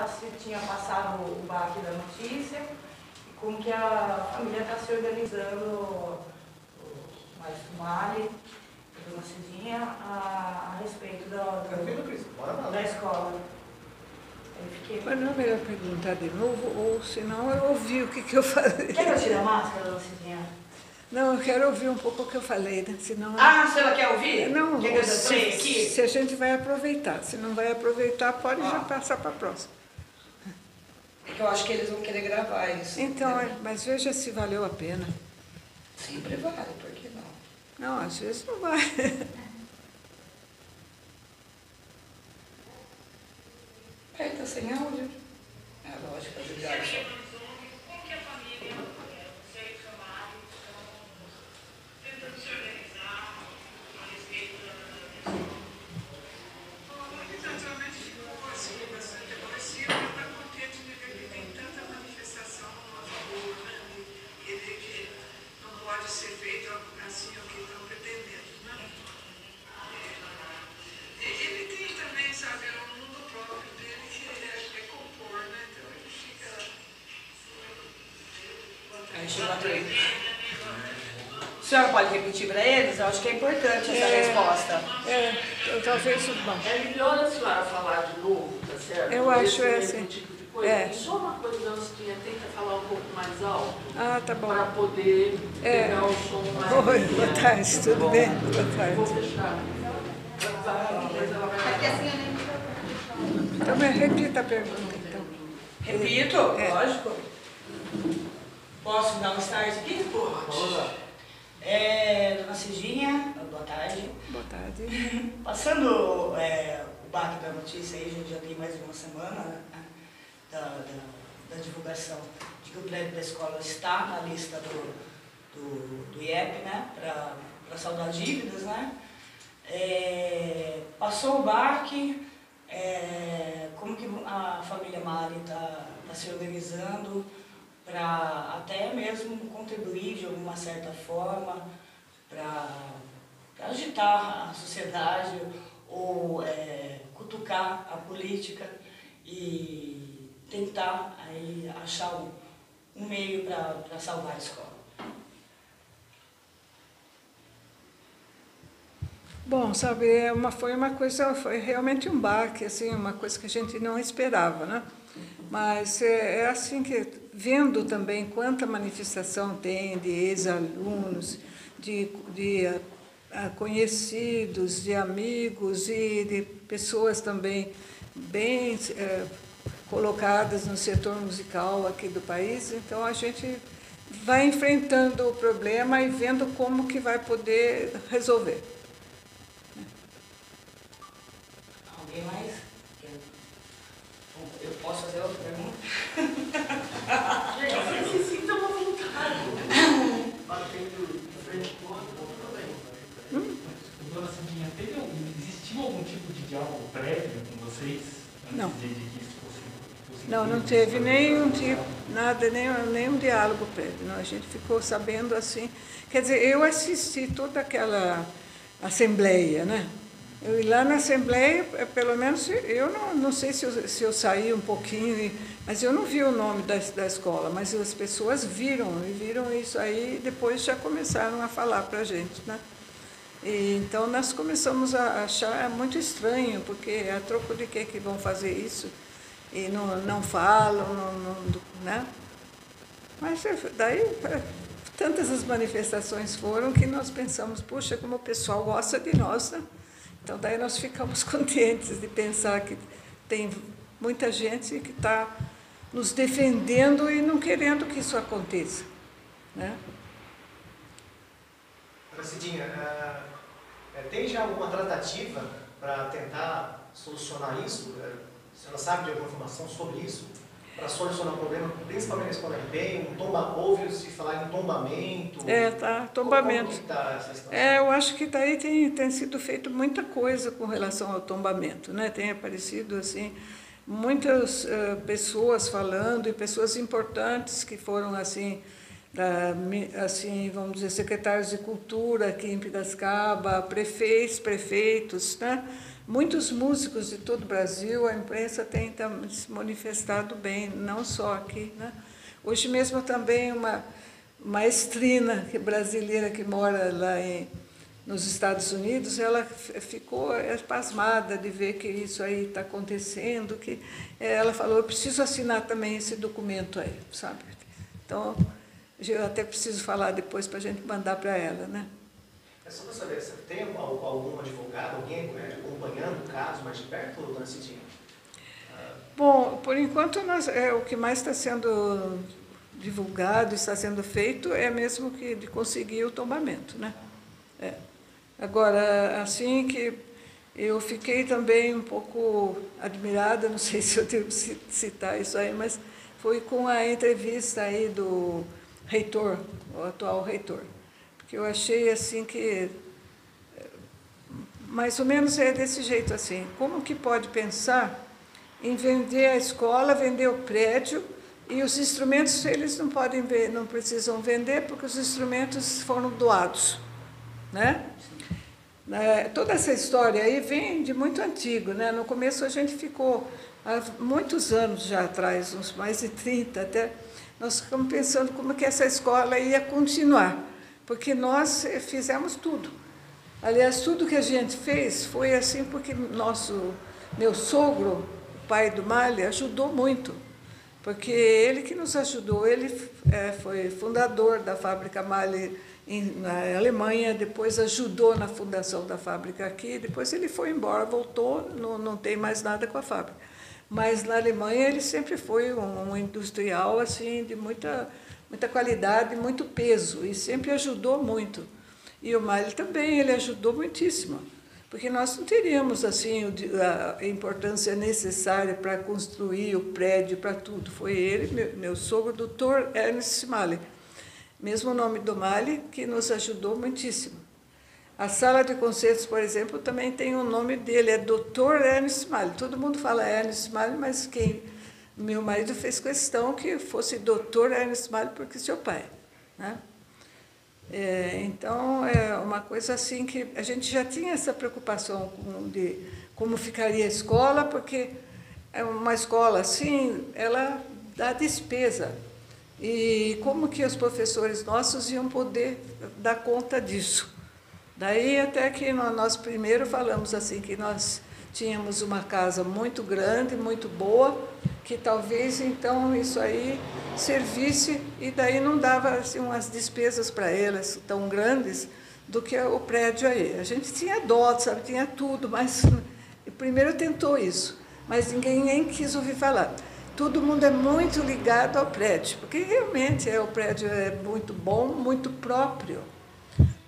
se tinha passado o baque da notícia e como que a família está se organizando, mais o Mari, a dona Cidinha, a respeito da escola. Mas não é melhor perguntar de novo, ou senão eu ouvi o que eu falei. Quer que eu tire a máscara, dona Cidinha? Não, eu quero ouvir um pouco o que eu falei, né? Senão... Ah, a senhora quer ouvir? Não, quer que eu play aqui? Se a gente vai aproveitar. Se não vai aproveitar, pode já passar para a próxima. É que eu acho que eles vão querer gravar isso. Então, mas veja se valeu a pena. Sempre vale, por que não? Não, às vezes não vai. Aí tá sem áudio. É lógico, as ligações. Como que a família, você e seu marido estão tentando se organizar a respeito da escola? A organização ficou assim, bastante aborrecida, mas está contente de ver que tem tanta manifestação a favor, né? E ver que não pode ser feito assim o que estão pretendendo, né? Ele tem também, sabe, um mundo próprio dele que é compor, né? Então ele fica... Aí chegou a três. A senhora pode repetir para eles? Eu acho que é importante essa resposta. Talvez... Bom. É melhor a senhora falar de novo, tá certo? Eu acho esse tipo de coisa. E só uma coisa, Cidinha, tenta falar um pouco mais alto. Ah, tá bom. Para poder pegar o som mais... Oi, boa tarde, tudo bem? Boa tarde. Vou fechar. Então, me repita a pergunta, então. Repito, lógico. Posso dar um start aqui? Pode. Dona Cidinha, boa tarde. Boa tarde. Passando o baque da notícia aí, a gente já tem mais de uma semana, né, da divulgação de que o prédio da escola está na lista do IEP, né, para saldar dívidas, né. Passou o baque, como que a família Mari está se organizando para até mesmo contribuir de alguma certa forma para agitar a sociedade ou cutucar a política e tentar aí achar um meio para salvar a escola. Bom, sabe, foi realmente um baque, assim, uma coisa que a gente não esperava, né? Mas é assim que, vendo também quanta manifestação tem de ex-alunos, de conhecidos, de amigos e de pessoas também bem colocadas no setor musical aqui do país, então a gente vai enfrentando o problema e vendo como que vai poder resolver. Alguém mais? Eu posso fazer outra pergunta? Gente, se sinta uma vontade. Batendo de frente com o outro também. Dona Cidinha, existiu algum tipo de diálogo prévio com vocês? Não. Antes de que isso fosse Não teve nenhum tipo, nada, nenhum diálogo prévio. Não, a gente ficou sabendo assim. Quer dizer, eu assisti toda aquela assembleia, né? Eu ir lá na Assembleia, pelo menos, eu não sei se eu saí um pouquinho, mas eu não vi o nome da escola, mas as pessoas viram isso aí e depois já começaram a falar para a gente, né? E, então, nós começamos a achar muito estranho, porque a troco de que vão fazer isso? E não falam, né? Mas daí, tantas as manifestações foram que nós pensamos, puxa, como o pessoal gosta de nós, né? Então, daí nós ficamos contentes de pensar que tem muita gente que está nos defendendo e não querendo que isso aconteça, né? Cidinha, tem já alguma tratativa para tentar solucionar isso? A senhora sabe de alguma informação sobre isso? Para solucionar o problema, principalmente na escola RP, ouve-se falar em tombamento? Tombamento. Como que está essa situação? Eu acho que daí tem sido feito muita coisa com relação ao tombamento, né? Tem aparecido, assim, muitas pessoas falando, e pessoas importantes que foram, assim, vamos dizer, secretários de cultura aqui em Piracicaba, prefeitos, né? muitos músicos de todo o Brasil, a imprensa tem se manifestado bem, não só aqui, né? Hoje mesmo também uma maestrina brasileira que mora lá nos Estados Unidos, ela ficou pasmada de ver que isso aí está acontecendo, que ela falou, eu preciso assinar também esse documento aí, sabe? Então, eu até preciso falar depois para a gente mandar para ela, né? É só para saber, você tem algum advogado, alguém acompanhando o caso mais de perto, dona Cidinha? Bom, por enquanto, o que mais está sendo divulgado, está sendo feito, é mesmo que de conseguir o tombamento, né? Agora, assim que eu fiquei também um pouco admirada, não sei se eu devo citar isso aí, mas foi com a entrevista aí do reitor, o atual reitor, porque eu achei assim que, mais ou menos é desse jeito assim, como que pode pensar em vender a escola, vender o prédio, e os instrumentos eles não podem ver, não precisam vender porque os instrumentos foram doados, né? Toda essa história aí vem de muito antigo, né? No começo a gente ficou, há muitos anos já atrás, uns mais de 30 até, nós ficamos pensando como que essa escola ia continuar, porque nós fizemos tudo. Aliás, tudo que a gente fez foi assim porque meu sogro, o pai do Mali, ajudou muito, porque ele que nos ajudou, ele foi fundador da fábrica Mali na Alemanha, depois ajudou na fundação da fábrica aqui, depois ele foi embora, voltou, não tem mais nada com a fábrica. Mas na Alemanha ele sempre foi um industrial assim, de muita qualidade, muito peso, e sempre ajudou muito. E o Mali também, ele ajudou muitíssimo, porque nós não teríamos assim a importância necessária para construir o prédio, para tudo. Foi ele, meu sogro, Dr. Ernest Mali, mesmo o nome do Mali, que nos ajudou muitíssimo. A sala de concertos, por exemplo, também tem o nome dele, é Dr. Ernest Mali. Todo mundo fala Ernest Mali, mas meu marido fez questão que fosse Dr. Ernest Mali, porque seu pai, né? Então, é uma coisa assim que a gente já tinha essa preocupação de como ficaria a escola, porque uma escola assim, ela dá despesa. E como que os professores nossos iam poder dar conta disso? Daí até que nós primeiro falamos assim, que nós tínhamos uma casa muito grande, muito boa, que talvez então isso aí servisse, e daí não dava assim, umas despesas para elas tão grandes do que o prédio aí. A gente tinha dó, sabe, tinha tudo, mas primeiro tentou isso, mas ninguém quis ouvir falar. Todo mundo é muito ligado ao prédio, porque realmente o prédio é muito bom, muito próprio,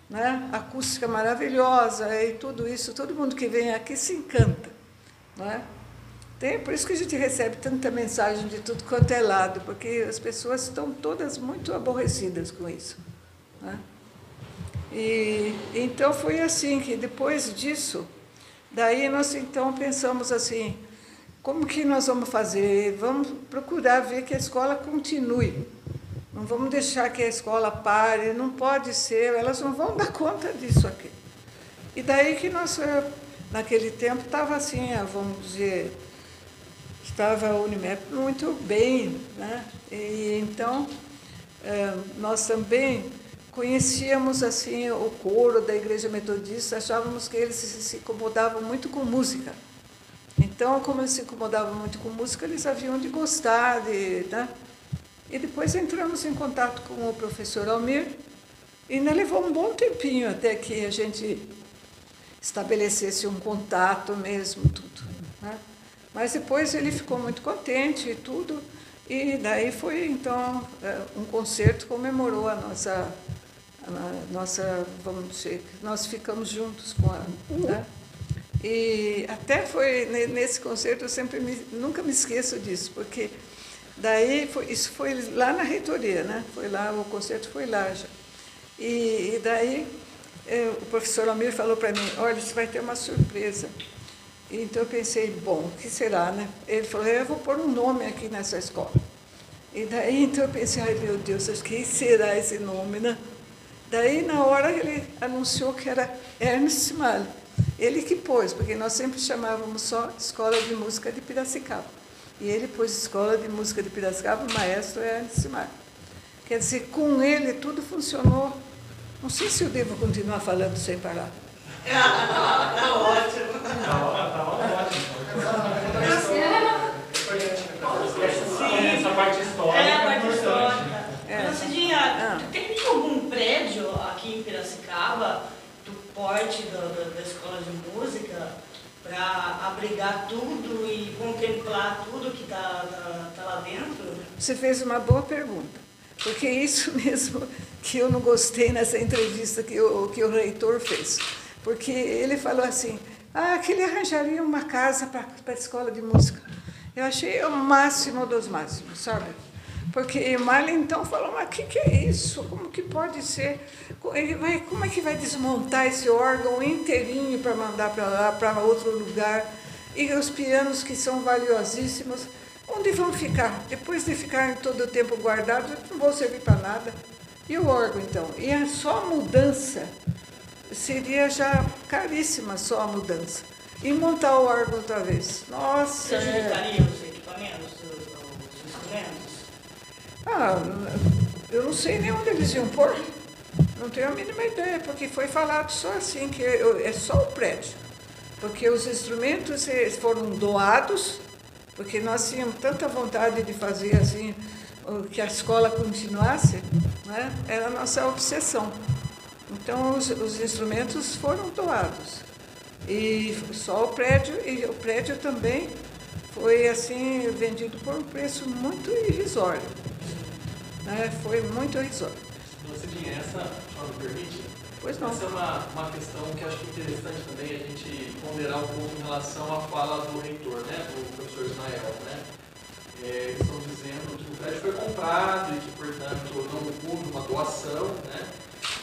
né? A acústica maravilhosa e tudo isso, todo mundo que vem aqui se encanta, não é? Por isso que a gente recebe tanta mensagem de tudo quanto é lado, porque as pessoas estão todas muito aborrecidas com isso, né? E então foi assim que depois disso, daí nós então pensamos assim, como que nós vamos fazer? Vamos procurar ver que a escola continue. Não vamos deixar que a escola pare, não pode ser, elas não vão dar conta disso aqui. E daí que nós, naquele tempo, estava assim, vamos dizer, estava a Unimep muito bem, né? E então, nós também conhecíamos assim o coro da Igreja Metodista, achávamos que eles se incomodavam muito com música. Então, como eles se incomodavam muito com música, eles haviam de gostar, né? E depois entramos em contato com o professor Almir, e ainda levou um bom tempinho até que a gente estabelecesse um contato mesmo, tudo, né? Mas depois ele ficou muito contente e tudo, e daí foi, então, um concerto comemorou a nossa, vamos dizer, nós ficamos juntos com ela, né? E até foi nesse concerto, nunca me esqueço disso, porque daí isso foi lá na reitoria, né? Foi lá, o concerto foi lá já. E daí o professor Almir falou para mim, olha, você vai ter uma surpresa. Então eu pensei, bom, o que será, né? Ele falou, eu vou pôr um nome aqui nessa escola. E daí então eu pensei, ai meu Deus, quem será esse nome, né? Daí na hora ele anunciou que era Ernest Mali. Ele que pôs, porque nós sempre chamávamos só Escola de Música de Piracicaba. E ele pôs Escola de Música de Piracicaba, o maestro é Anicimar. Quer dizer, com ele tudo funcionou. Não sei se eu devo continuar falando sem parar. Tá ótimo. Tá ótimo. Sim, Essa parte histórica é a parte importante. histórica. É. Cidinha, tem algum prédio aqui em Piracicaba, do porte da escola de música, para abrigar tudo e contemplar tudo que está lá dentro? Você fez uma boa pergunta, porque é isso mesmo que eu não gostei nessa entrevista que o reitor fez. Porque ele falou assim, que ele arranjaria uma casa para a escola de música. Eu achei o máximo dos máximos, sabe? Porque Emalha então falou, mas o que é isso? Como que pode ser? Como é que vai desmontar esse órgão inteirinho para mandar para lá, para outro lugar? E os pianos que são valiosíssimos, onde vão ficar? Depois de ficarem todo o tempo guardados, não vão servir para nada. E o órgão, então? E a só mudança seria já caríssima, só a mudança. E montar o órgão outra vez. Nossa! Prejudicaria os equipamentos, os instrumentos? Eu não sei nem onde eles iam pôr. Não tenho a mínima ideia, porque foi falado só assim, que é só o prédio. Porque os instrumentos foram doados, porque nós tínhamos tanta vontade de fazer assim, que a escola continuasse, né? Era a nossa obsessão. Então, os instrumentos foram doados. E só o prédio, e o prédio também foi assim vendido por um preço muito irrisório. Né? Foi muito irrisório. Cidinha, essa, só me permite? Pois não. Essa é uma questão que acho que é interessante também a gente ponderar um pouco em relação à fala do reitor, né, do professor Ismael, né? Eles estão dizendo que o prédio foi comprado e que, portanto, não houve uma doação, né?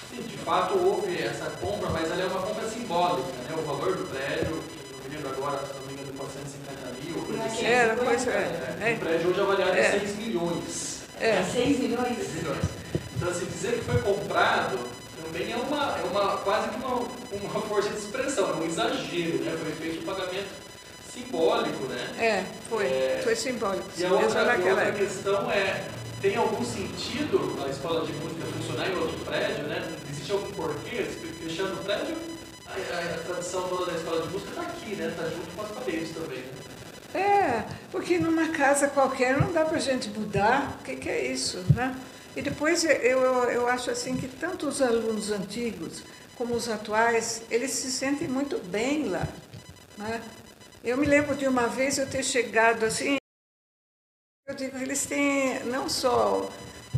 Sim, de fato houve essa compra, mas ela é uma compra simbólica, né? O valor do prédio, que não me lembro agora, se não me engano, 450 mil, coisa assim. Era, pois O prédio hoje é avaliado em 6 milhões. 6 milhões? 6 milhões. Então, assim, dizer que foi comprado também é quase que uma força de expressão, é um exagero, né? Foi feito um pagamento simbólico, né? Foi simbólico. E a outra questão é, tem algum sentido a escola de música funcionar em outro prédio, né? Existe algum porquê? Fechando o prédio, a tradição toda da escola de música está aqui, né? Está junto com as paredes também, né? Porque numa casa qualquer não dá para a gente mudar. O que é isso, né? E depois eu acho assim que tanto os alunos antigos como os atuais, eles se sentem muito bem lá, né? Eu me lembro de uma vez eu ter chegado assim, eu digo, eles têm não só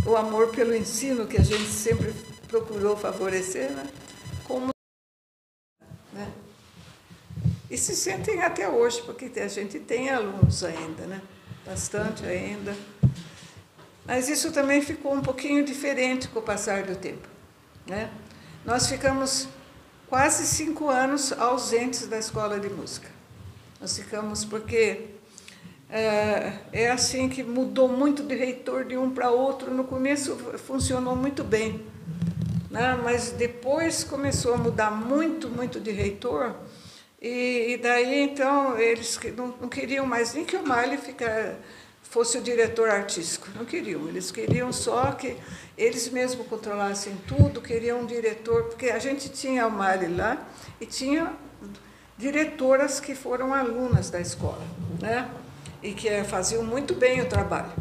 o amor pelo ensino, que a gente sempre procurou favorecer, né? Como, né? E se sentem até hoje, porque a gente tem alunos ainda, né? Bastante ainda. Mas isso também ficou um pouquinho diferente com o passar do tempo, né? Nós ficamos quase 5 anos ausentes da escola de música. Nós ficamos porque é assim que mudou muito de reitor de um para outro. No começo funcionou muito bem, né? Mas depois começou a mudar muito, muito de reitor. E daí, então, eles não queriam mais nem que o Mário fosse o diretor artístico. Não queriam. Eles queriam só que eles mesmos controlassem tudo, queriam um diretor, porque a gente tinha o Mário lá e tinha diretoras que foram alunas da escola, né? E que faziam muito bem o trabalho.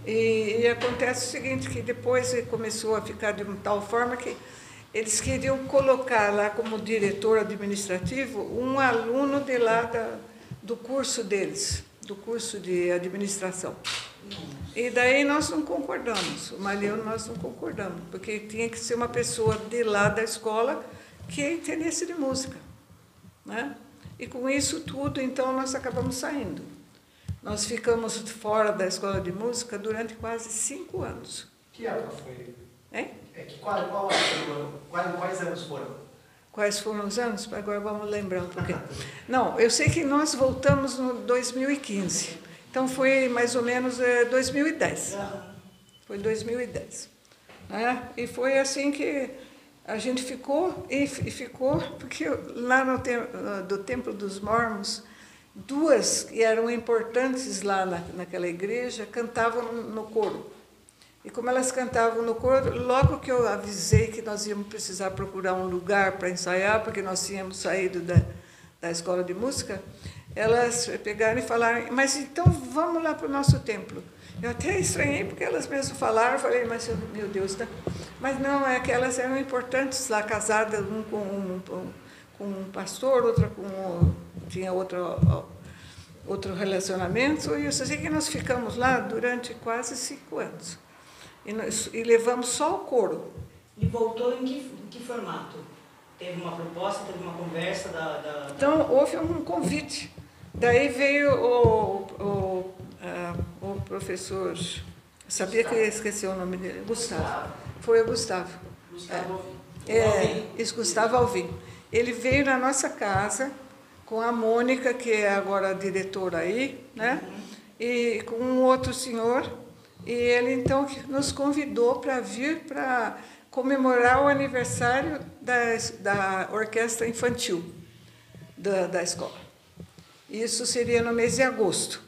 E acontece o seguinte, que depois começou a ficar de tal forma que eles queriam colocar lá como diretor administrativo um aluno de lá do curso deles, do curso de administração. E daí nós não concordamos, o Mariano nós não concordamos, porque tinha que ser uma pessoa de lá da escola que entendesse de música, né? E com isso tudo, então, nós acabamos saindo. Nós ficamos fora da escola de música durante quase 5 anos. Que época foi? Hein? Quais anos foram? Quais foram os anos? Agora vamos lembrar um pouquinho. Não, eu sei que nós voltamos no 2015. Então foi mais ou menos 2010. Foi 2010. Né? E foi assim que a gente ficou, porque lá do Templo dos Mormons, duas que eram importantes lá naquela igreja cantavam no coro. E como elas cantavam no coro, logo que eu avisei que nós íamos precisar procurar um lugar para ensaiar, porque nós tínhamos saído da escola de música, elas pegaram e falaram, mas então vamos lá para o nosso templo. Eu até estranhei, porque elas mesmas falaram, falei, mas meu Deus, né? Mas não, é que elas eram importantes lá, casadas, um com um pastor, outra tinha outro relacionamento, e eu sei que nós ficamos lá durante quase 5 anos. E levamos só o coro. E voltou em que formato? Teve uma proposta, teve uma conversa Então, houve um convite. Daí veio o professor, sabia que eu esqueci o nome dele, Gustavo. Foi o Gustavo. Gustavo Alvim. Isso, Gustavo Alvim. Ele veio na nossa casa com a Mônica, que é agora a diretora aí, né? E com um outro senhor. E ele, então, nos convidou para vir para comemorar o aniversário da orquestra infantil da escola. Isso seria no mês de agosto,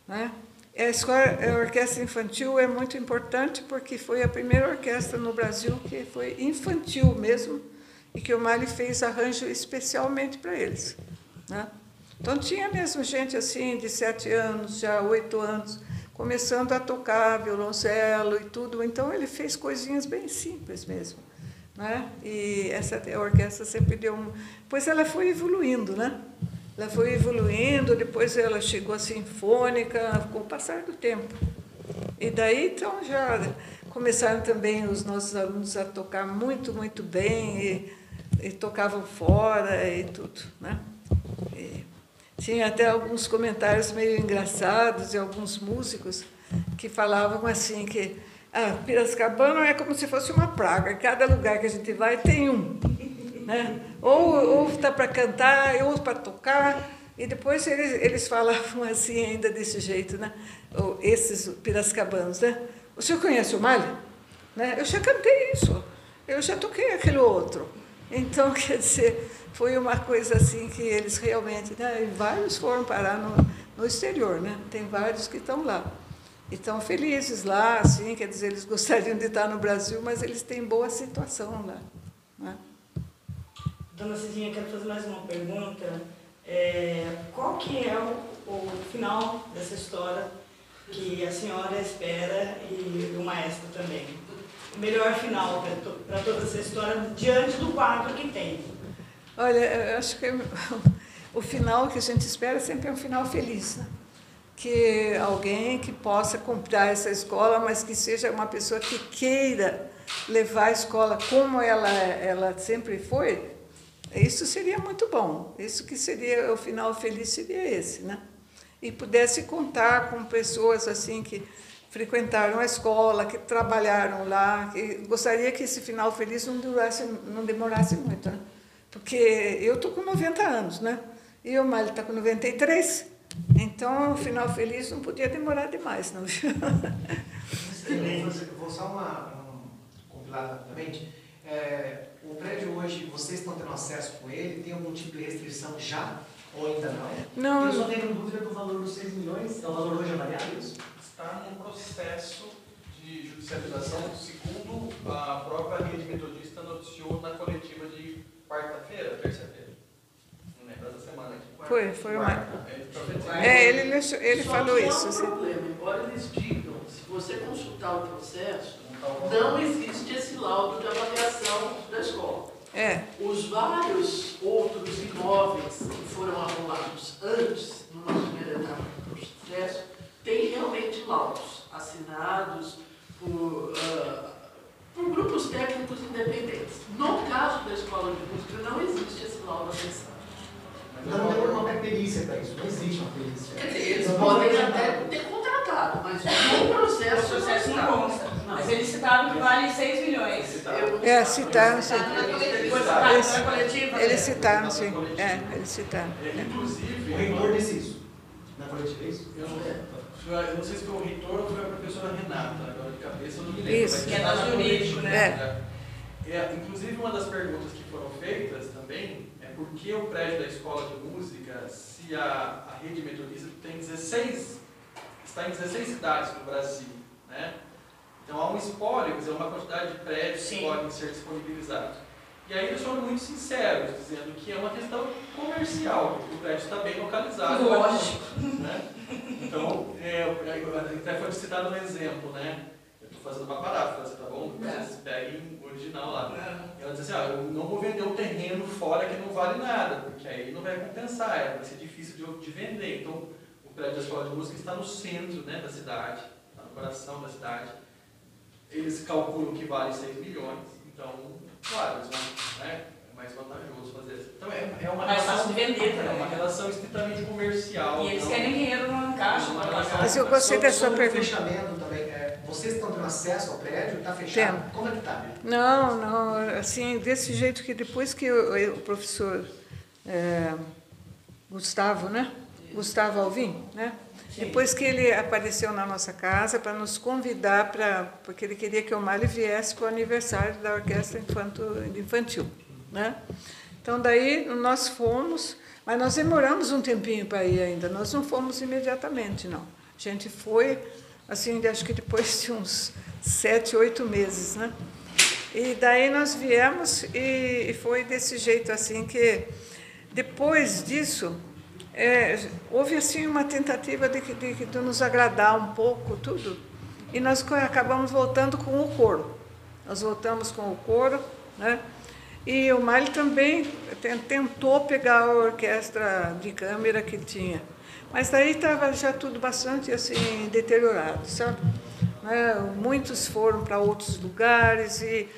né? A orquestra infantil é muito importante porque foi a primeira orquestra no Brasil que foi infantil mesmo e que o Mali fez arranjo especialmente para eles, né? Então, tinha mesmo gente assim, de 7 anos, já 8 anos, começando a tocar violoncelo e tudo. Então, ele fez coisinhas bem simples mesmo, né? E essa orquestra sempre deu Depois ela foi evoluindo, né? Ela foi evoluindo, depois ela chegou à sinfônica, com o passar do tempo. E daí, então, já começaram também os nossos alunos a tocar muito, muito bem, e tocavam fora e tudo, né? Tinha até alguns comentários meio engraçados de alguns músicos que falavam assim que Piracicabana é como se fosse uma praga. Em cada lugar que a gente vai tem um, né? Ou está para cantar, ou para tocar. E depois eles falavam assim ainda desse jeito, né? Esses piracicabanos, né? O senhor conhece o Mali? Né? Eu já cantei isso, eu já toquei aquele outro. Então, quer dizer, foi uma coisa assim que eles realmente, né? E vários foram parar no exterior, né? Tem vários que estão lá. E estão felizes lá, assim, quer dizer, eles gostariam de estar no Brasil, mas eles têm boa situação lá, né? Dona Cidinha, quero fazer mais uma pergunta. Qual que é o final dessa história que a senhora espera e o maestro também? O melhor final para toda essa história diante do quadro que tem? Olha, eu acho que o final que a gente espera sempre é um final feliz, né? Que alguém que possa comprar essa escola, mas que seja uma pessoa que queira levar a escola como ela sempre foi, isso seria muito bom. Isso que seria o final feliz, seria esse, né? E pudesse contar com pessoas assim que frequentaram a escola, que trabalharam lá, que gostaria que esse final feliz não demorasse muito, né? Porque eu estou com 90 anos, né? E o Mali está com 93, então o final feliz não podia demorar demais, não. Vou só compilar rapidamente. O prédio hoje, vocês estão tendo acesso com ele? Tem algum tipo de restrição já ou ainda não? Não. Eu só tenho dúvida do valor dos 6 milhões, é o valor hoje avaliado isso? Está num processo de judicialização, segundo a própria rede metodista noticiou na coletiva de quarta-feira, terça-feira. Não lembro da semana aqui. Foi uma... Ele ele falou isso. Só que há um problema, embora eles digam, se você consultar o processo, não existe esse laudo de avaliação da escola. Os vários outros imóveis que foram arrolados antes, numa primeira etapa do processo, têm realmente laudos assinados por grupos técnicos independentes. No caso da escola de música, não existe esse laudo assinados. Não tem uma perícia para isso, não existe uma perícia. Quer dizer, eles podem até ter contratado, mas no processo não consta. Mas eles citaram que vale 6 milhões. Citaram, sim. Eles citaram, sim. Eles citaram. Inclusive, O reitor disse isso. Na coletiva é isso? Eu não sei se foi o reitor ou foi a professora Renata, agora de cabeça eu não me lembro. Isso. Que é da jurídico, né? Inclusive, uma das perguntas que foram feitas também é por que o prédio da escola de música, se a rede metodista está em 16 cidades no Brasil, né? Então há um espólio, quer dizer, uma quantidade de prédios que podem ser disponibilizados. E aí eles foram muito sinceros, dizendo que é uma questão comercial, que o prédio está bem localizado. Lógico. Né? Então, até foi citado um exemplo, né? Eu estou fazendo uma paráfrase, tá bom? Vocês peguem o original lá. Ela diz assim, eu não vou vender um terreno fora que não vale nada, porque aí não vai compensar, vai ser difícil de vender. Então, o prédio da escola de música está no centro, né, da cidade, está no coração da cidade. Eles calculam que vale 6 milhões, então, claro, eles vão, né, é mais vantajoso fazer isso. Então, é uma mais relação fácil de vender também. É uma relação estritamente comercial. E eles querem dinheiro no caixa. Mas eu gostei da sua pergunta. Fechamento também, vocês estão tendo acesso ao prédio? Está fechado? Tem. Como é que está? Não, assim, desse jeito que depois que o professor Gustavo, né? Gustavo Alvim, né? Depois que ele apareceu na nossa casa para nos convidar, porque ele queria que o Mário viesse para o aniversário da orquestra infantil, né? Então, daí nós fomos, mas nós demoramos um tempinho para ir ainda, nós não fomos imediatamente, não. A gente foi, assim, acho que depois de uns 7, 8 meses, né? E daí nós viemos e foi desse jeito, assim, que depois disso... houve assim uma tentativa de nos agradar um pouco tudo e nós acabamos voltando com o coro. Nós voltamos com o coro, né? E o Mário também tentou pegar a orquestra de câmara que tinha, mas daí estava já tudo bastante assim deteriorado, sabe? Muitos foram para outros lugares e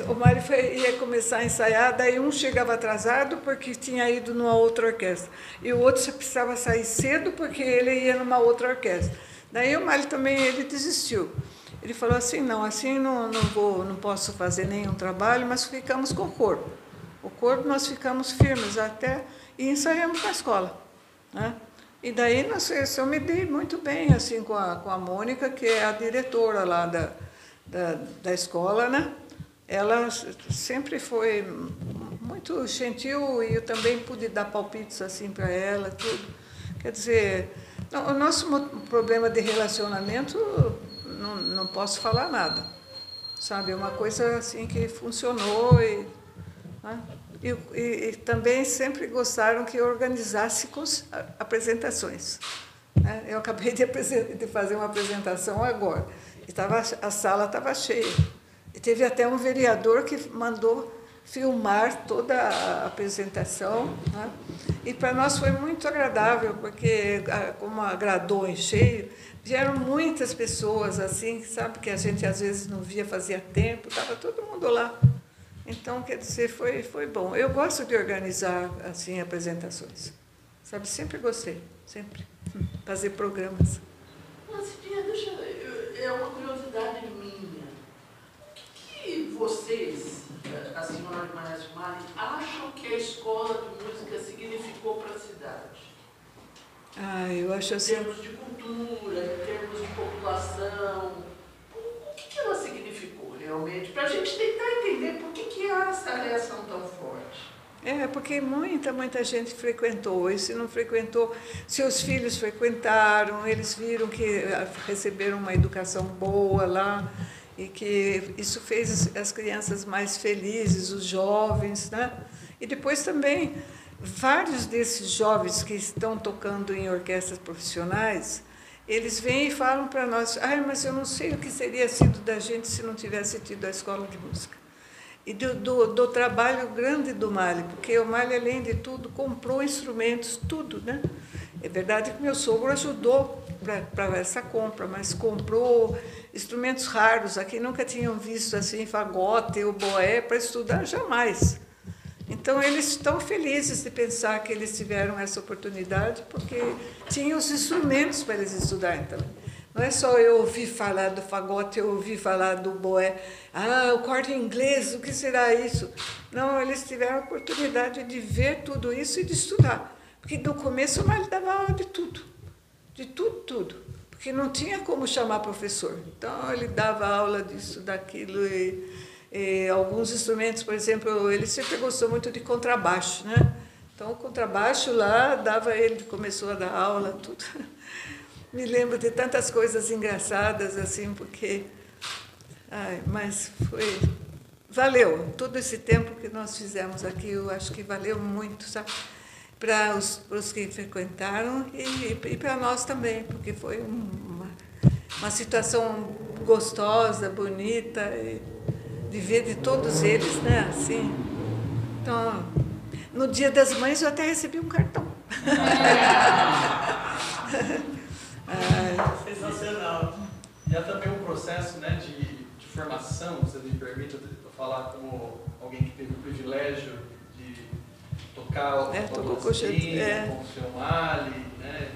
o Mário ia começar a ensaiar, daí um chegava atrasado porque tinha ido numa outra orquestra, e o outro precisava sair cedo porque ele ia numa outra orquestra. Daí o Mário também ele desistiu. Ele falou assim, não posso fazer nenhum trabalho, mas ficamos com o coro. O coro nós ficamos firmes até e ensaiamos na escola, né? E daí eu me dei muito bem assim com a Mônica, que é a diretora lá da escola, né? Ela sempre foi muito gentil e eu também pude dar palpites assim para ela, tudo. Quer dizer, o nosso problema de relacionamento, não posso falar nada, sabe? É uma coisa assim que funcionou e também sempre gostaram que eu organizasse com apresentações, né? Eu acabei de fazer uma apresentação agora, e a sala estava cheia. E teve até um vereador que mandou filmar toda a apresentação, né? E para nós foi muito agradável, porque como agradou em cheio, vieram muitas pessoas, assim, sabe, que a gente às vezes não via fazia tempo, estava todo mundo lá. Então, quer dizer, foi bom. Eu gosto de organizar, assim, apresentações. Sabe, sempre gostei, sempre. Fazer programas. Mas, é uma curiosidade minha. O que vocês, a senhora e Maria Sumari, acham que a escola de música significou para a cidade? Eu acho assim... Em termos de cultura, em termos de população, o que ela significou realmente? Para a gente tentar entender por que há essa reação tão forte. Porque muita gente frequentou, e se não frequentou, seus filhos frequentaram, eles viram que receberam uma educação boa lá, e que isso fez as crianças mais felizes, os jovens, né? E depois também, vários desses jovens que estão tocando em orquestras profissionais, eles vêm e falam para nós, mas eu não sei o que seria sido da gente se não tivesse tido a escola de música. E do trabalho grande do Mário, porque o Mário, além de tudo, comprou instrumentos, tudo, né? É verdade que meu sogro ajudou para essa compra, mas comprou instrumentos raros, aqui nunca tinham visto assim, fagote ou boé para estudar, jamais. Então, eles estão felizes de pensar que eles tiveram essa oportunidade, porque tinham os instrumentos para eles estudarem também. Não é só eu ouvir falar do fagote, eu ouvir falar do boé, o corte inglês, o que será isso? Não, eles tiveram a oportunidade de ver tudo isso e de estudar. Porque no começo o Mário dava aula de tudo, tudo. Porque não tinha como chamar professor. Então, ele dava aula disso, daquilo, E alguns instrumentos, por exemplo, ele sempre gostou muito de contrabaixo, né? Então, o contrabaixo lá, ele começou a dar aula, tudo. Me lembro de tantas coisas engraçadas, assim, porque... mas valeu. Todo esse tempo que nós fizemos aqui, eu acho que valeu muito, sabe? Para os que frequentaram e para nós também, porque foi uma situação gostosa, bonita, de ver de todos eles, né? Assim. Então, no Dia das Mães eu até recebi um cartão. Sensacional. E é também um processo, né, de formação, se me permite falar como alguém que teve o privilégio de tocar com o seu Mali, né?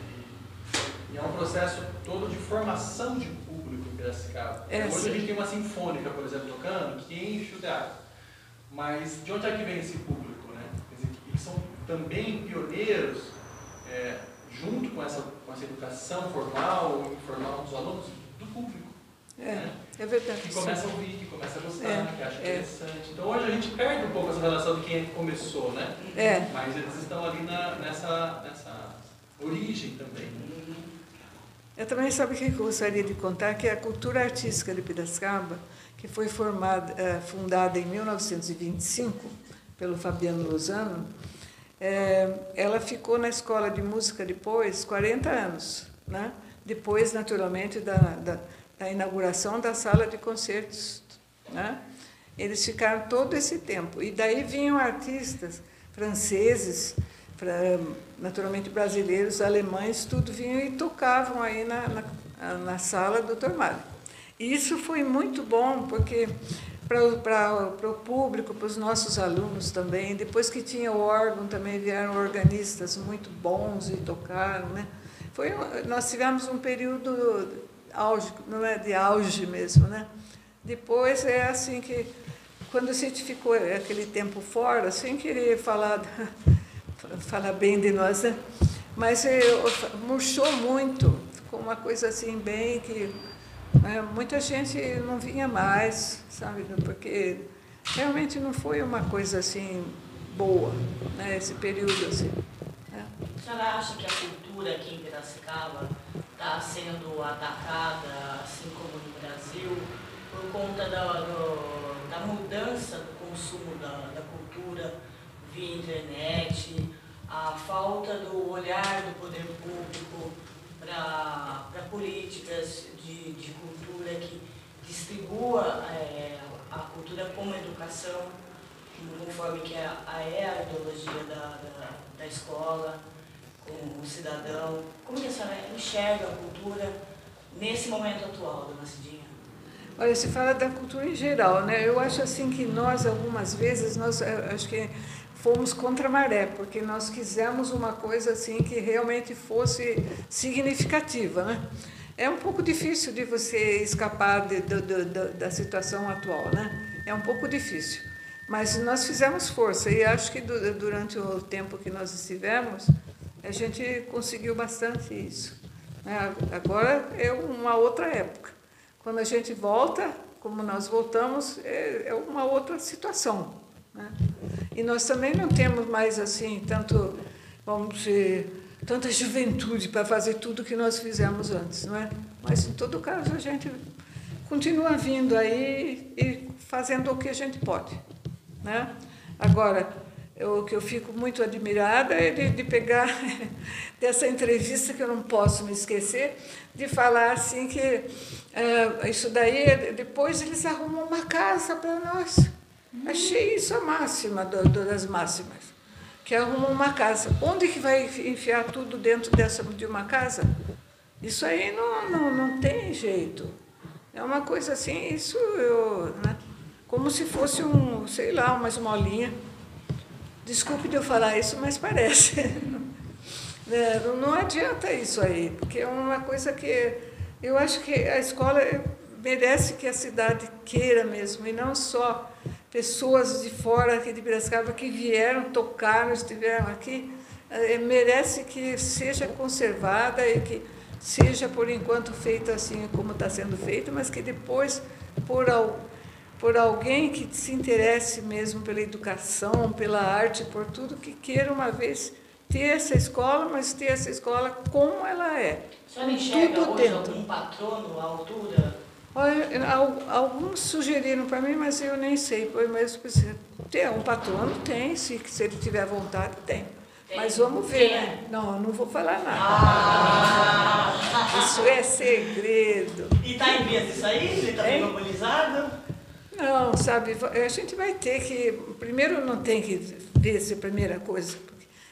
E é um processo todo de formação de público em Piracicaba. Hoje a gente tem uma sinfônica, por exemplo, tocando, que enche o teatro. Mas de onde é que vem esse público, né? Quer dizer, eles são também pioneiros, junto com essa educação formal ou informal dos alunos, do público. É verdade. Que começa a ouvir, que começa a gostar, que acha interessante. Então hoje a gente perde um pouco essa relação de quem começou, né? Mas eles estão ali nessa origem também. Eu também sabe o que eu gostaria de contar, que a cultura artística de Piracicaba, que foi fundada em 1925 pelo Fabiano Lozano, ela ficou na escola de música depois 40 anos, né? Depois, naturalmente, da inauguração da sala de concertos, né? Eles ficaram todo esse tempo. E daí vinham artistas franceses, naturalmente brasileiros, alemães, tudo vinham e tocavam aí na sala do Dr. Mali. E isso foi muito bom, porque para o público, para os nossos alunos também, depois que tinha o órgão, também vieram organistas muito bons e tocaram, né? Nós tivemos um período auge, não é de auge mesmo, né? Depois é assim que, quando a gente ficou aquele tempo fora, sem querer falar bem de nós, né? Mas murchou muito, ficou uma coisa assim bem que muita gente não vinha mais, sabe? Porque realmente não foi uma coisa assim boa, né? Esse período assim. A senhora acha que a cultura aqui em Piracicaba está sendo atacada, assim como no Brasil, por conta da mudança do consumo da cultura via internet, a falta do olhar do poder público para políticas de cultura que distribua a cultura como educação, conforme que é a ideologia da escola, com o cidadão. Como que a senhora enxerga a cultura nesse momento atual, dona Cidinha? Olha, se fala da cultura em geral, né? Eu acho assim que nós, algumas vezes, acho que fomos contra a maré, porque nós quisemos uma coisa assim que realmente fosse significativa, né? É um pouco difícil de você escapar da situação atual, né? É um pouco difícil. Mas nós fizemos força e acho que durante o tempo que nós estivemos, a gente conseguiu bastante isso. Agora é uma outra época. Quando a gente volta, como nós voltamos, é uma outra situação, né? E nós também não temos mais assim vamos dizer, tanta juventude para fazer tudo que nós fizemos antes, não é? Mas em todo caso a gente continua vindo aí e fazendo o que a gente pode, né? Agora, o que eu fico muito admirada é de pegar dessa entrevista, que eu não posso me esquecer, de falar assim que isso daí, depois eles arrumam uma casa para nós. Achei isso a máxima das máximas, que arrumam uma casa. Onde que vai enfiar tudo dentro de uma casa? Isso aí não tem jeito. É uma coisa assim, né? Como se fosse sei lá, uma esmolinha. Desculpe de eu falar isso, mas parece. Não adianta isso aí, porque é uma coisa que eu acho que a escola merece que a cidade queira mesmo, e não só pessoas de fora aqui de Piracicaba que vieram, tocaram, estiveram aqui, merece que seja conservada e que seja, por enquanto, feita assim como está sendo feito, mas que depois, por por alguém que se interesse mesmo pela educação, pela arte, por tudo, que queira uma vez ter essa escola, mas ter essa escola como ela é. A senhora enxerga Tudo hoje dentro. algum patrono à altura? Olha, alguns sugeriram para mim, mas eu nem sei. Mas tem um patrono, tem, se ele tiver vontade, tem. Mas vamos ver, né? Não, não vou falar nada. Isso é segredo. E está em vias disso aí? Ele está bem mobilizado? Não, sabe, a gente vai ter que... Primeiro não tem que ver essa primeira coisa.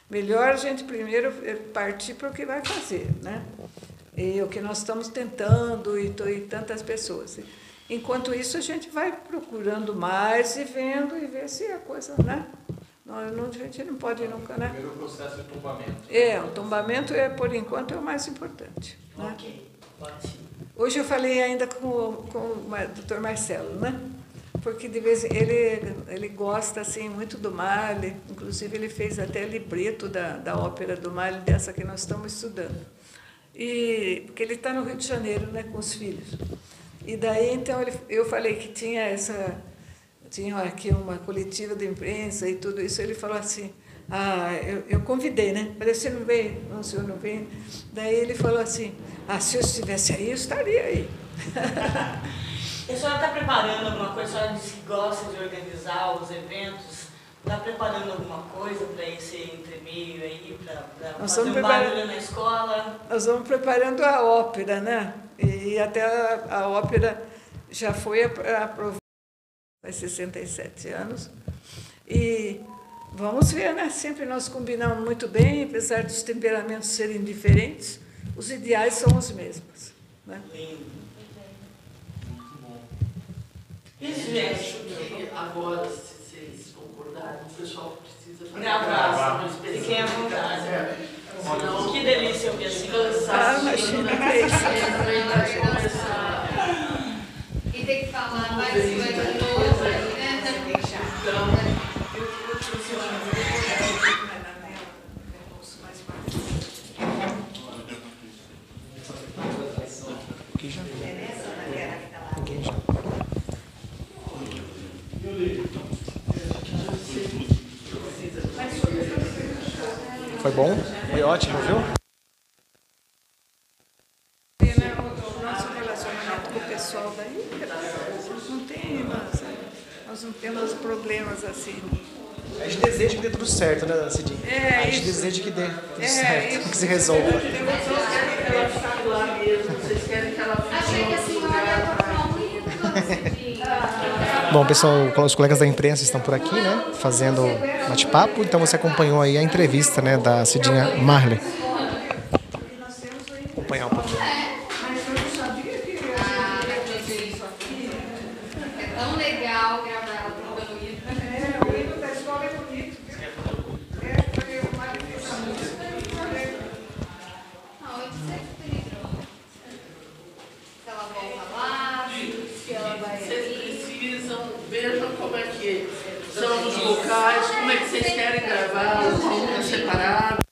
Melhor a gente primeiro partir para o que vai fazer, né? E o que nós estamos tentando, e tantas pessoas. Enquanto isso, a gente vai procurando mais e vendo, e ver se a coisa, né? A gente não pode nunca, né? Primeiro o processo de tombamento. O tombamento, por enquanto, é o mais importante. Né? Ok, pode sim. Hoje eu falei ainda com o Dr. Marcelo, né? Porque de vez ele gosta assim muito do Mahler, inclusive ele fez até libreto da ópera do Mahler, dessa que nós estamos estudando. E porque ele está no Rio de Janeiro, né, com os filhos. E daí então eu falei que tinha aqui uma coletiva de imprensa e tudo isso. Ele falou assim: eu convidei, né? Falei, você não veio? Não, o senhor não veio? Daí ele falou assim: se eu estivesse aí, eu estaria aí. A senhora está preparando alguma coisa? A senhora disse que gosta de organizar os eventos. Está preparando alguma coisa para esse entremeio aí, para fazer um barulho na escola? Nós vamos preparando a ópera, né? E até a ópera já foi aprovada faz 67 anos. E vamos ver, né? Sempre nós combinamos muito bem, apesar dos temperamentos serem diferentes, os ideais são os mesmos. Né? Lindo. Isso, gente, que agora, se vocês concordarem, o pessoal precisa fazer gravar. Fiquem à vontade. Senão, que delícia ouvir assim. Imagina que é isso. E tem que falar mais coisa de novo, né? Foi bom? Foi ótimo, viu? O nosso relacionamento com o pessoal daí, nós não temos problemas assim. A gente deseja que dê tudo certo, né, Cidinha? A gente deseja que dê tudo certo, que se resolva. Vocês querem que ela fique? Achei que a senhora ia comprar um livro. Bom, pessoal, os colegas da imprensa estão por aqui, né, fazendo bate-papo. Então você acompanhou aí a entrevista, né, da Cidinha Mahler. Acompanhar um pouquinho. Mas eu não sabia que isso aqui. É tão legal gravar ela tocando o hino. O hino da escola é bonito. Foi uma defesa música e falei. Não, eu sei que tem livro. Se ela volta lá, se ela vai Vocês precisam, vejam como é que são os locais, como é que vocês querem gravar, os separado.